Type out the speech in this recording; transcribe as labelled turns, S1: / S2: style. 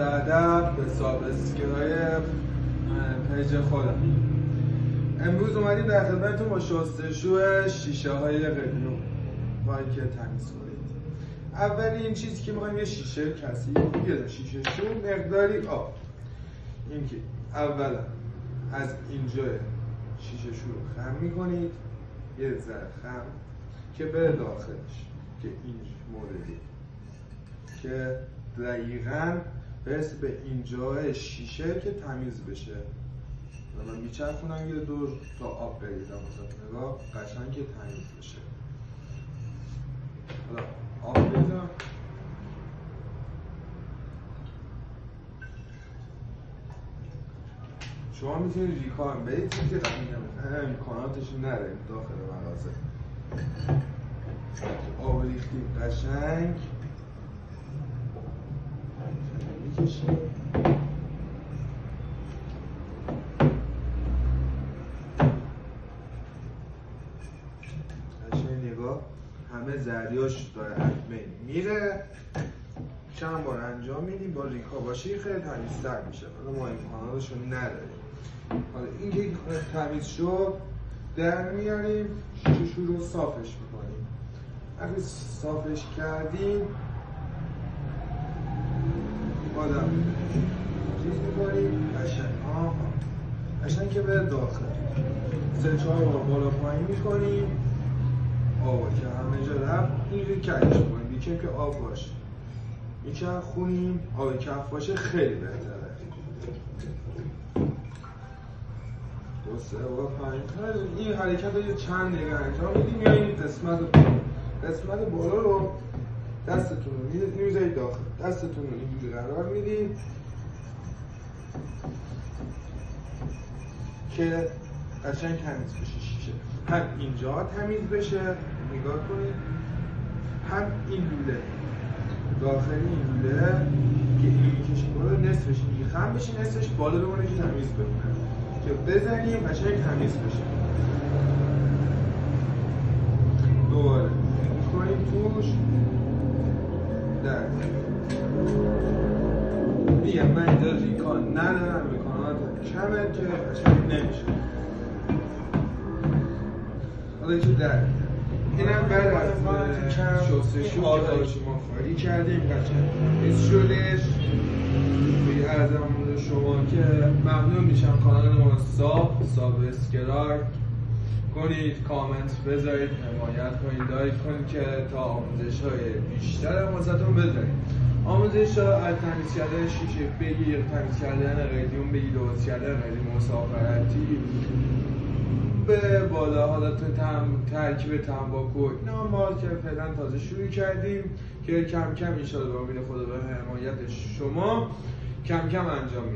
S1: ادب به ساب اسکرای پیج خودم. امروز اومدیم در خدمتتون با شستشو شیشه های قلیون که تمیز کنید. اولین چیزی که می‌خوایم یه شیشه کثیف، یه شیشه شو، مقداری آب. این که اولا از اینجا شیشه شو رو خم می‌کنید، یه ذره خم که بره داخلش، که این موردی که دقیقاً برسه به اینجا شیشه که تمیز بشه. و من میچرخونم یه دور تا آب بریزم واسه نگاه قشنگ که تمیز بشه. حالا آب بریزم. شما میتونید ریکا هم برید که امکاناتش نداریم داخل مغازه. آب ریختیم قشنگ میکشیم. قشنگ نگاه همه ذریاش داره حتمه میره. چند بار انجام میدیم با ریکا باشه خیلی تمیزتر میشه. حالا ما امکاناتشو نداریم. حالا این که تمیز شد در میاریم، شیشه رو صافش میکنیم. وقتی صافش کردیم آدم چیز میکنیم قشنگ که بره داخل. 3-4 بار بالا پایین میکنیم. آبا که همه جا رفت این رو کجش میکنیم بیکن که آب باشه. میچرخونیم آب کف باشه خیلی بهتره. 2-3 بار پایین. این حرکت رو یه چند دقیقه انجام میدیم. یا این قسمت بالا رو دستتون رو میذارید داخل. دستتون رو اینجوری قرار میدید که قشنگ تمیز بشه شیشه. هم اینجا تمیز بشه، نگاه کنید، هم این لوله داخل این لوله که اینو میکشید بالا نصفش خم بشه، نصفش بالا بمونه که تمیز بمونه، که بزنیم قشنگ تمیز بشه. دوباره میکنیم توش در میگم من اینجا ریکا ندارم، امکانات کمه که قشنگ نمیشه. حالا که در اینم بعد از شستشو که ما خالی کردیم قشنگ تمیز شدش. به عرضم شما که ممنون میشم کانال ما ساب اسکرای کنید، کامنت بذارید، حمایت کنید، لایک کنید که تا آموزش های بیشتر واسهتون بذارید. آموزش ها از تمیز کردن شیشه بگیر، تمیز کردن قلیون بگیر، درست کردن قلیون مسافرتی به بالا، حالا ترکیب تنباکو اینا ما که فعلا تازه شروع کردیم که کم کم انشاءالله به امید خدا به حمایت شما کم کم انجام میدیم.